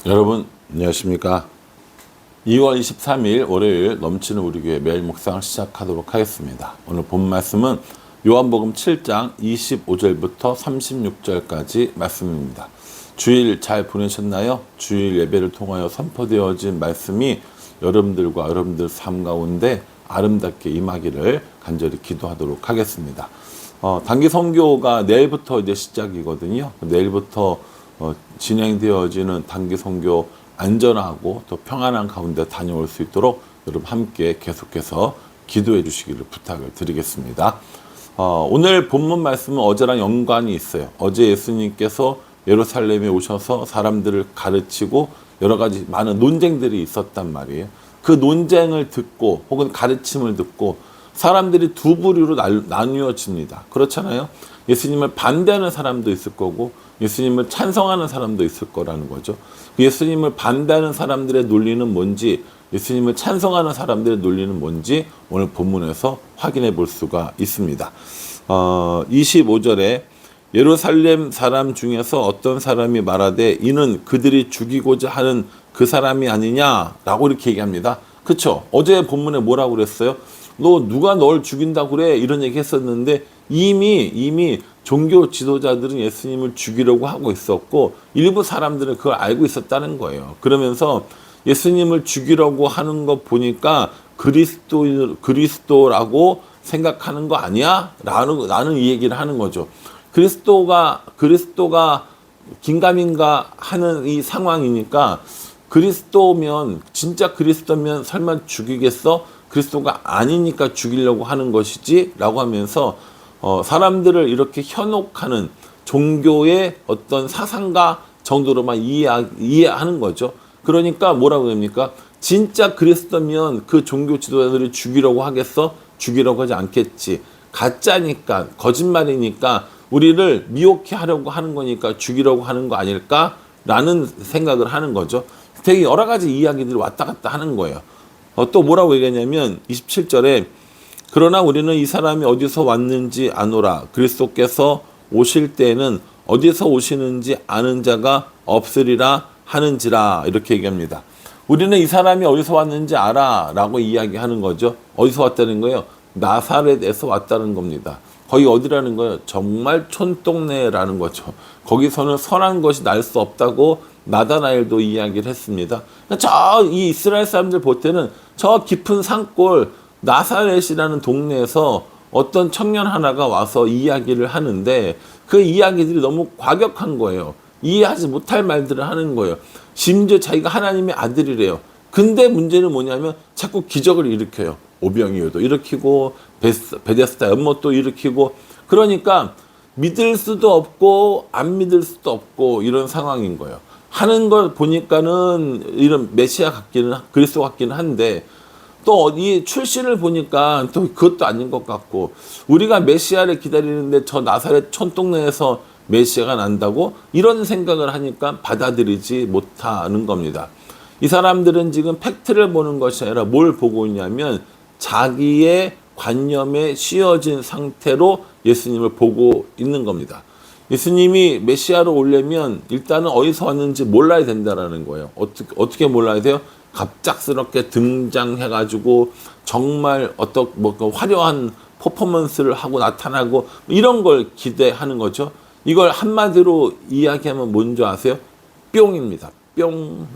여러분 안녕하십니까. 2월 23일 월요일 넘치는 우리 교회 매일 묵상을 시작하도록 하겠습니다. 오늘 본 말씀은 요한복음 7장 25절부터 36절까지 말씀입니다. 주일 잘 보내셨나요? 주일 예배를 통하여 선포되어진 말씀이 여러분들 삶 가운데 아름답게 임하기를 간절히 기도하도록 하겠습니다. 단기 선교가 내일부터 이제 시작이거든요. 내일부터 진행되어지는 단기 선교 안전하고 또 평안한 가운데 다녀올 수 있도록 여러분 함께 계속해서 기도해 주시기를 부탁을 드리겠습니다. 오늘 본문 말씀은 어제랑 연관이 있어요. 어제 예수님께서 예루살렘에 오셔서 사람들을 가르치고 여러 가지 많은 논쟁들이 있었단 말이에요. 그 논쟁을 듣고 혹은 가르침을 듣고 사람들이 두 부류로 나뉘어집니다. 그렇잖아요. 예수님을 반대하는 사람도 있을 거고 예수님을 찬성하는 사람도 있을 거라는 거죠. 예수님을 반대하는 사람들의 논리는 뭔지, 예수님을 찬성하는 사람들의 논리는 뭔지 오늘 본문에서 확인해 볼 수가 있습니다. 25절에 예루살렘 사람 중에서 어떤 사람이 말하되 이는 그들이 죽이고자 하는 그 사람이 아니냐라고 이렇게 얘기합니다. 그렇죠? 어제 본문에 뭐라고 그랬어요? 너 누가 널 죽인다고 그래? 이런 얘기 했었는데 이미 종교 지도자들은 예수님을 죽이려고 하고 있었고 일부 사람들은 그걸 알고 있었다는 거예요. 그러면서 예수님을 죽이려고 하는 거 보니까 그리스도라고 생각하는 거 아니야? 라는 이 얘기를 하는 거죠. 그리스도가 긴가민가 하는 이 상황이니까 그리스도면 진짜 그리스도면 설마 죽이겠어? 그리스도가 아니니까 죽이려고 하는 것이지 라고 하면서 사람들을 이렇게 현혹하는 종교의 어떤 사상가 정도로만 이해하는 거죠. 그러니까 뭐라고 합니까? 진짜 그리스도면 그 종교 지도자들이 죽이려고 하겠어? 죽이려고 하지 않겠지. 가짜니까, 거짓말이니까 우리를 미혹해 하려고 하는 거니까 죽이려고 하는 거 아닐까라는 생각을 하는 거죠. 되게 여러 가지 이야기들이 왔다 갔다 하는 거예요. 또 뭐라고 얘기하냐면 27절에 그러나 우리는 이 사람이 어디서 왔는지 아노라. 그리스도께서 오실 때에는 어디서 오시는지 아는 자가 없으리라 하는지라. 이렇게 얘기합니다. 우리는 이 사람이 어디서 왔는지 알아 라고 이야기하는 거죠. 어디서 왔다는 거예요? 나사렛에서 왔다는 겁니다. 거기 어디라는 거예요? 정말 촌동네라는 거죠. 거기서는 선한 것이 날 수 없다고 나다나엘도 이야기를 했습니다. 이 이스라엘 사람들 볼 때는 저 깊은 산골 나사렛이라는 동네에서 어떤 청년 하나가 와서 이야기를 하는데 그 이야기들이 너무 과격한 거예요. 이해하지 못할 말들을 하는 거예요. 심지어 자기가 하나님의 아들이래요. 근데 문제는 뭐냐면 자꾸 기적을 일으켜요. 오병이어도 일으키고 베데스다 연못도 일으키고 그러니까 믿을 수도 없고 안 믿을 수도 없고 이런 상황인 거예요. 하는 걸 보니까는 이런 메시아 같기는 그리스도 같기는 한데 또 이 출신을 보니까 또 그것도 아닌 것 같고 우리가 메시아를 기다리는데 저 나사렛 촌동네에서 메시아가 난다고 이런 생각을 하니까 받아들이지 못하는 겁니다. 이 사람들은 지금 팩트를 보는 것이 아니라 뭘 보고 있냐면 자기의 관념에 씌어진 상태로 예수님을 보고 있는 겁니다. 예수님이 메시아로 오려면 일단은 어디서 왔는지 몰라야 된다라는 거예요. 어떻게 몰라야 돼요? 갑작스럽게 등장해가지고 정말 화려한 퍼포먼스를 하고 나타나고 이런 걸 기대하는 거죠. 이걸 한마디로 이야기하면 뭔지 아세요? 뿅입니다. 뿅.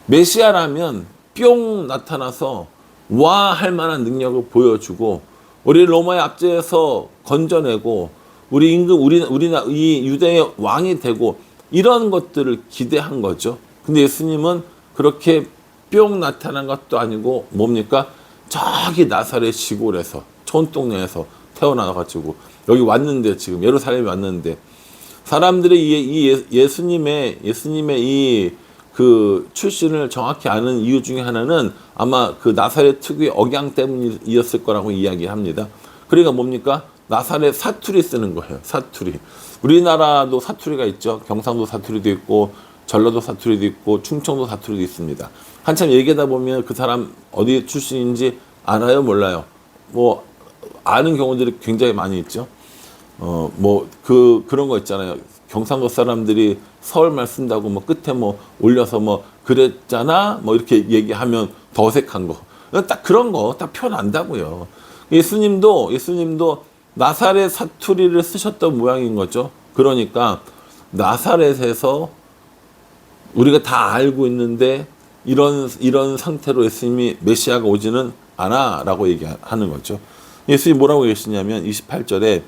메시아라면 뿅 나타나서 와 할 만한 능력을 보여주고 우리 로마의 압제에서 건져내고 우리 이 유대의 왕이 되고 이런 것들을 기대한 거죠. 근데 예수님은 그렇게 뿅 나타난 것도 아니고 뭡니까? 저기 나사렛 시골에서 촌동네에서 태어나가지고 여기 왔는데 지금 예루살렘에 왔는데 사람들이 예수님의 이 그 출신을 정확히 아는 이유 중에 하나는 아마 그 나사렛 특유의 억양 때문이었을 거라고 이야기합니다. 그러니까 뭡니까? 나사렛 사투리 쓰는 거예요. 사투리. 우리나라도 사투리가 있죠. 경상도 사투리도 있고 전라도 사투리도 있고 충청도 사투리도 있습니다. 한참 얘기하다 보면 그 사람 어디 출신인지 알아요? 몰라요? 아는 경우들이 굉장히 많이 있죠. 그런 거 있잖아요. 경상도 사람들이 서울 말 쓴다고 뭐 끝에 뭐 올려서 뭐 그랬잖아 뭐 이렇게 얘기하면 더 어색한 거. 딱 그런 거 딱 표현한다고요. 예수님도 나사렛 사투리를 쓰셨던 모양인 거죠. 그러니까 나사렛에서 우리가 다 알고 있는데 이런 상태로 예수님이 메시아가 오지는 않아라고 얘기하는 거죠. 예수님이 뭐라고 계시냐면 28절에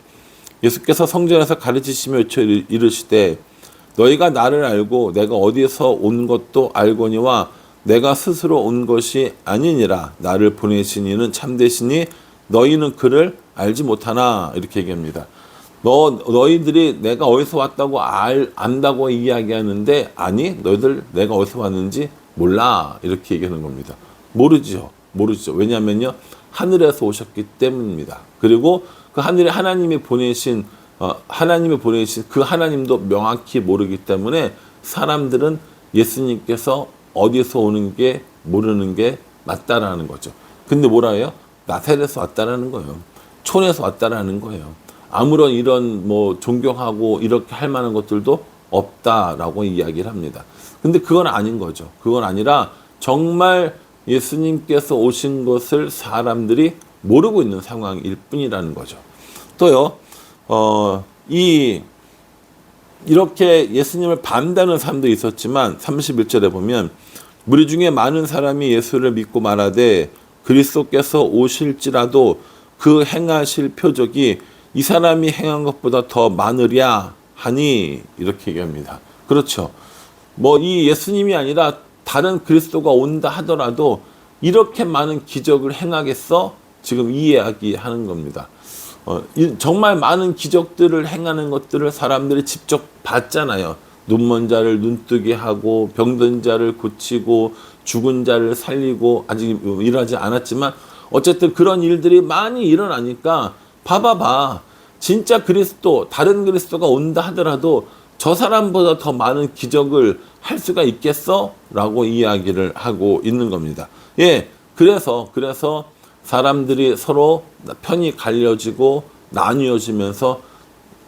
예수께서 성전에서 가르치시며 외쳐 이르시되 너희가 나를 알고 내가 어디에서 온 것도 알거니와 내가 스스로 온 것이 아니니라. 나를 보내신 이는 참되시니 너희는 그를 알지 못하나. 이렇게 얘기합니다. 너희들이 내가 어디서 왔다고 안다고 이야기하는데 아니 너희들 내가 어디서 왔는지 몰라. 이렇게 얘기하는 겁니다. 모르죠. 왜냐하면요 하늘에서 오셨기 때문입니다. 그리고 그 하늘에 하나님이 보내신 그 하나님도 명확히 모르기 때문에 사람들은 예수님께서 어디서 오는 게 모르는 게 맞다라는 거죠. 근데 뭐라 해요? 나사렛에서 왔다라는 거예요. 촌에서 왔다라는 거예요. 아무런 이런 뭐 존경하고 이렇게 할 만한 것들도 없다라고 이야기를 합니다. 근데 그건 아닌 거죠. 그건 아니라 정말 예수님께서 오신 것을 사람들이 모르고 있는 상황일 뿐이라는 거죠. 또요, 이렇게 예수님을 반대하는 사람도 있었지만 31절에 보면 무리 중에 많은 사람이 예수를 믿고 말하되 그리스도께서 오실지라도 그 행하실 표적이 이 사람이 행한 것보다 더 많으랴 하니 이렇게 얘기합니다. 그렇죠. 뭐 이 예수님이 아니라 다른 그리스도가 온다 하더라도 이렇게 많은 기적을 행하겠어? 지금 이 이야기 하는 겁니다. 정말 많은 기적들을 행하는 것들을 사람들이 직접 봤잖아요. 눈먼 자를 눈뜨게 하고 병든 자를 고치고 죽은 자를 살리고 아직 일하지 않았지만 어쨌든 그런 일들이 많이 일어나니까 봐봐. 진짜 그리스도, 다른 그리스도가 온다 하더라도 저 사람보다 더 많은 기적을 할 수가 있겠어? 라고 이야기를 하고 있는 겁니다. 예, 그래서 사람들이 서로 편이 갈려지고 나뉘어지면서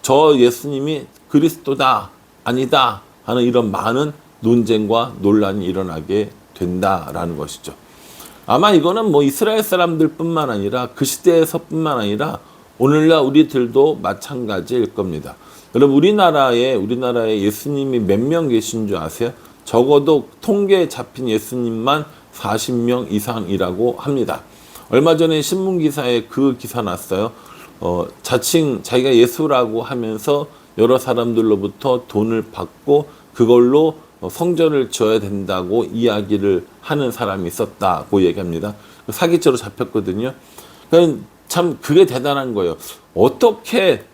저 예수님이 그리스도다, 아니다 하는 이런 많은 논쟁과 논란이 일어나게 된다라는 것이죠. 아마 이거는 뭐 이스라엘 사람들뿐만 아니라 그 시대에서뿐만 아니라 오늘날 우리들도 마찬가지일 겁니다. 여러분 우리나라에 예수님이 몇 명 계신 줄 아세요? 적어도 통계에 잡힌 예수님만 40명 이상이라고 합니다. 얼마 전에 신문 기사에 그 기사 났어요. 자칭 자기가 예수라고 하면서 여러 사람들로부터 돈을 받고 그걸로 성전을 지어야 된다고 이야기를 하는 사람이 있었다고 얘기합니다. 사기죄로 잡혔거든요. 그러니까 참 그게 대단한 거예요. 어떻게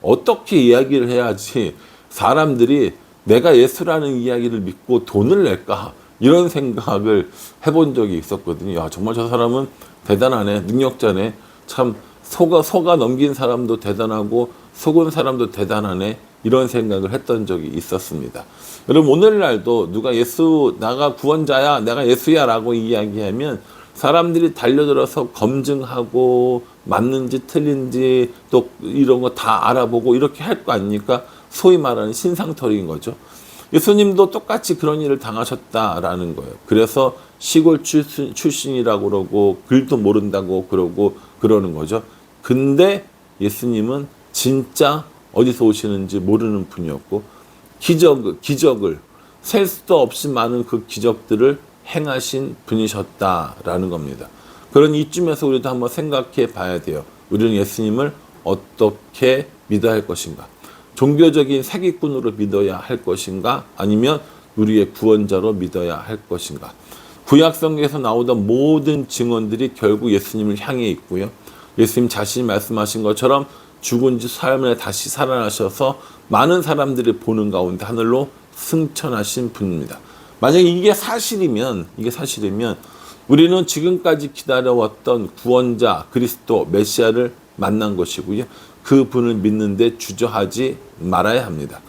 이야기를 해야지 사람들이 내가 예수라는 이야기를 믿고 돈을 낼까? 이런 생각을 해본 적이 있었거든요. 야, 정말 저 사람은 대단하네. 능력자네. 참 속아 넘긴 사람도 대단하고 속은 사람도 대단하네. 이런 생각을 했던 적이 있었습니다. 여러분 오늘날도 누가 나가 구원자야, 내가 예수야 라고 이야기하면 사람들이 달려들어서 검증하고 맞는지 틀린지 또 이런 거 다 알아보고 이렇게 할 거 아닙니까? 소위 말하는 신상털이인 거죠. 예수님도 똑같이 그런 일을 당하셨다라는 거예요. 그래서 시골 출신이라고 그러고 글도 모른다고 그러고 그러는 거죠. 근데 예수님은 진짜 어디서 오시는지 모르는 분이었고 기적을 셀 수도 없이 많은 그 기적들을 행하신 분이셨다라는 겁니다. 그런 이쯤에서 우리도 한번 생각해 봐야 돼요. 우리는 예수님을 어떻게 믿어야 할 것인가? 종교적인 사기꾼으로 믿어야 할 것인가? 아니면 우리의 구원자로 믿어야 할 것인가? 구약성경에서 나오던 모든 증언들이 결국 예수님을 향해 있고요. 예수님 자신이 말씀하신 것처럼 죽은 지 3일 만에 다시 살아나셔서 많은 사람들이 보는 가운데 하늘로 승천하신 분입니다. 만약에 이게 사실이면 우리는 지금까지 기다려왔던 구원자 그리스도 메시아를 만난 것이고요. 그 분을 믿는데 주저하지 말아야 합니다.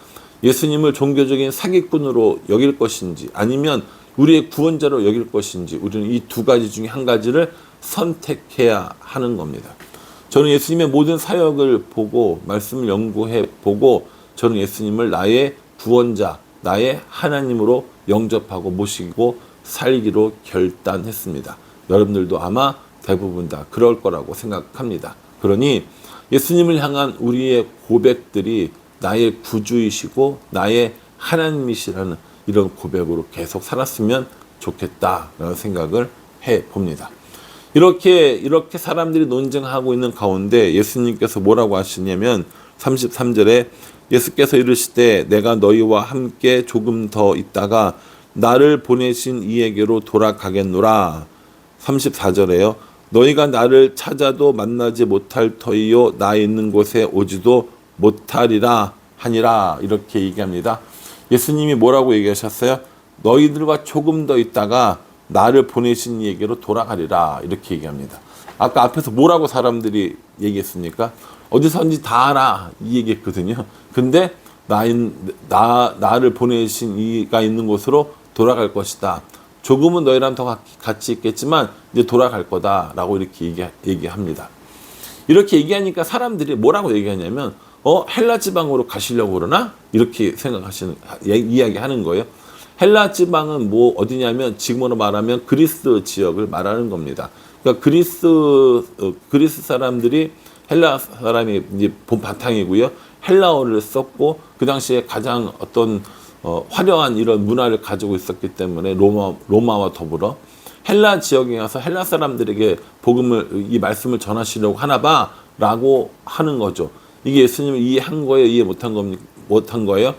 예수님을 종교적인 사기꾼으로 여길 것인지 아니면 우리의 구원자로 여길 것인지 우리는 이 두 가지 중에 한 가지를 선택해야 하는 겁니다. 저는 예수님의 모든 사역을 보고 말씀을 연구해 보고 저는 예수님을 나의 구원자, 나의 하나님으로 영접하고 모시고 살기로 결단했습니다. 여러분들도 아마 대부분 다 그럴 거라고 생각합니다. 그러니 예수님을 향한 우리의 고백들이 나의 구주이시고 나의 하나님이시라는 이런 고백으로 계속 살았으면 좋겠다라는 생각을 해봅니다. 이렇게 사람들이 논쟁하고 있는 가운데 예수님께서 뭐라고 하시냐면 33절에 예수께서 이르시되 내가 너희와 함께 조금 더 있다가 나를 보내신 이에게로 돌아가겠노라. 34절에요. 너희가 나를 찾아도 만나지 못할 터이요 나 있는 곳에 오지도 못하리라 하니라. 이렇게 얘기합니다. 예수님이 뭐라고 얘기하셨어요? 너희들과 조금 더 있다가 나를 보내신 이에게로 돌아가리라. 이렇게 얘기합니다. 아까 앞에서 뭐라고 사람들이 얘기했습니까? 어디선지 다 알아. 이 얘기했거든요. 근데 나를 보내신 이가 있는 곳으로 돌아갈 것이다. 조금은 너희랑 더 같이 있겠지만 이제 돌아갈 거다라고 이렇게 얘기합니다. 이렇게 얘기하니까 사람들이 뭐라고 얘기하냐면 헬라 지방으로 가시려고 그러나? 이렇게 이야기하는 거예요. 헬라 지방은 뭐 어디냐면 지금으로 말하면 그리스 지역을 말하는 겁니다. 그러니까 그리스 사람들이 헬라 사람이 이제 본 바탕이고요. 헬라어를 썼고 그 당시에 가장 어떤 화려한 이런 문화를 가지고 있었기 때문에 로마와 더불어 헬라 지역에 가서 헬라 사람들에게 이 말씀을 전하시려고 하나봐라고 하는 거죠. 이게 예수님을 이해한 거예요? 이해 못한 거예요?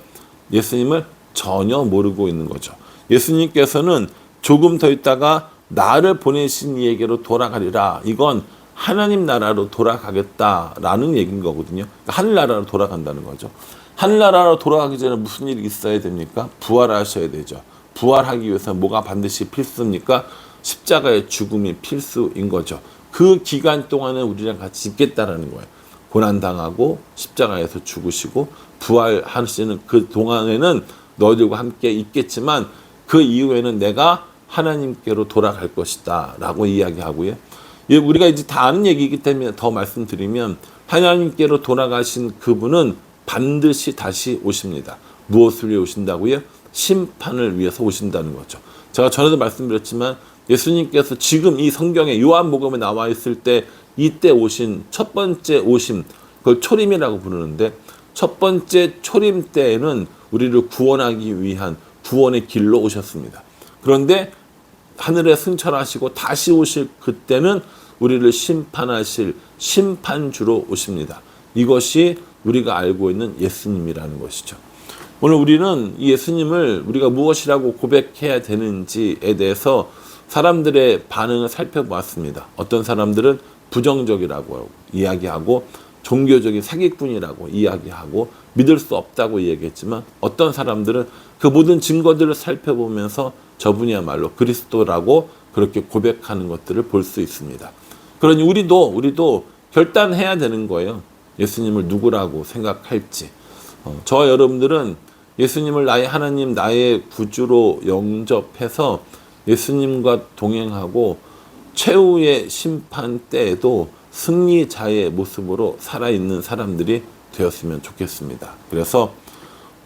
예수님을 전혀 모르고 있는 거죠. 예수님께서는 조금 더 있다가 나를 보내신 이에게로 돌아가리라. 이건 하나님 나라로 돌아가겠다라는 얘기인 거거든요. 그러니까 하늘나라로 돌아간다는 거죠. 하늘나라로 돌아가기 전에 무슨 일이 있어야 됩니까? 부활하셔야 되죠. 부활하기 위해서 뭐가 반드시 필수입니까? 십자가의 죽음이 필수인 거죠. 그 기간 동안은 우리랑 같이 있겠다라는 거예요. 고난당하고 십자가에서 죽으시고 부활하시는 그 동안에는 너희들과 함께 있겠지만 그 이후에는 내가 하나님께로 돌아갈 것이다 라고 이야기하고요. 우리가 이제 다 아는 얘기이기 때문에 더 말씀드리면 하나님께로 돌아가신 그분은 반드시 다시 오십니다. 무엇을 위해 오신다고요? 심판을 위해서 오신다는 거죠. 제가 전에도 말씀드렸지만 예수님께서 지금 이 성경에 요한복음에 나와 있을 때 이때 오신 첫 번째 오심, 그걸 초림이라고 부르는데 첫 번째 초림 때에는 우리를 구원하기 위한 구원의 길로 오셨습니다. 그런데 하늘에 승천하시고 다시 오실 그때는 우리를 심판하실 심판주로 오십니다. 이것이 우리가 알고 있는 예수님이라는 것이죠. 오늘 우리는 이 예수님을 우리가 무엇이라고 고백해야 되는지에 대해서 사람들의 반응을 살펴보았습니다. 어떤 사람들은 부정적이라고 이야기하고 종교적인 사기꾼이라고 이야기하고 믿을 수 없다고 얘기했지만 어떤 사람들은 그 모든 증거들을 살펴보면서 저분이야말로 그리스도라고 그렇게 고백하는 것들을 볼 수 있습니다. 그러니 우리도 결단해야 되는 거예요. 예수님을 누구라고 생각할지. 저와 여러분들은 예수님을 나의 하나님, 나의 구주로 영접해서 예수님과 동행하고 최후의 심판 때에도 승리자의 모습으로 살아있는 사람들이 되었으면 좋겠습니다. 그래서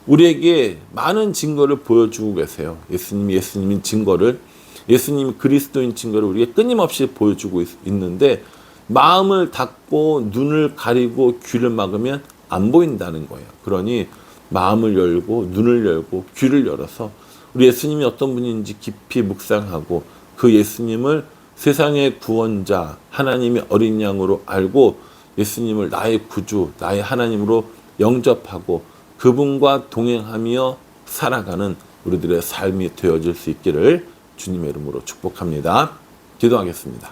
우리에게 많은 증거를 보여주고 계세요. 예수님인 증거를, 예수님이 그리스도인 증거를 우리에게 끊임없이 보여주고 있는데 마음을 닫고 눈을 가리고 귀를 막으면 안 보인다는 거예요. 그러니 마음을 열고 눈을 열고 귀를 열어서 우리 예수님이 어떤 분인지 깊이 묵상하고 그 예수님을 세상의 구원자, 하나님의 어린 양으로 알고 예수님을 나의 구주, 나의 하나님으로 영접하고 그분과 동행하며 살아가는 우리들의 삶이 되어질 수 있기를 주님의 이름으로 축복합니다. 기도하겠습니다.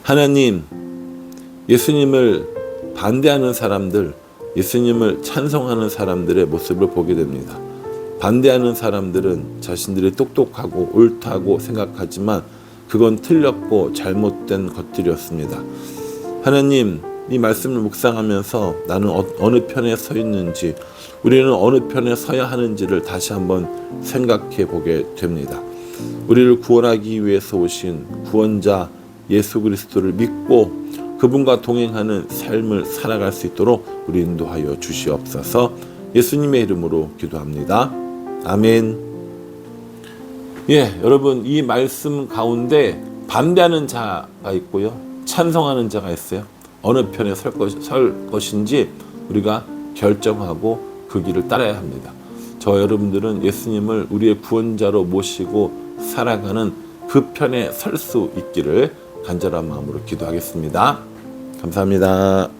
하나님, 예수님을 반대하는 사람들, 예수님을 찬송하는 사람들의 모습을 보게 됩니다. 반대하는 사람들은 자신들이 똑똑하고 옳다고 생각하지만 그건 틀렸고 잘못된 것들이었습니다. 하나님, 이 말씀을 묵상하면서 나는 어느 편에 서 있는지, 우리는 어느 편에 서야 하는지를 다시 한번 생각해 보게 됩니다. 우리를 구원하기 위해서 오신 구원자 예수 그리스도를 믿고 그분과 동행하는 삶을 살아갈 수 있도록 우리 인도하여 주시옵소서. 예수님의 이름으로 기도합니다. 아멘. 예, 여러분 이 말씀 가운데 반대하는 자가 있고요. 찬성하는 자가 있어요. 어느 편에 설 것인지 우리가 결정하고 그 길을 따라야 합니다. 저 여러분들은 예수님을 우리의 구원자로 모시고 살아가는 그 편에 설 수 있기를 간절한 마음으로 기도하겠습니다. 감사합니다.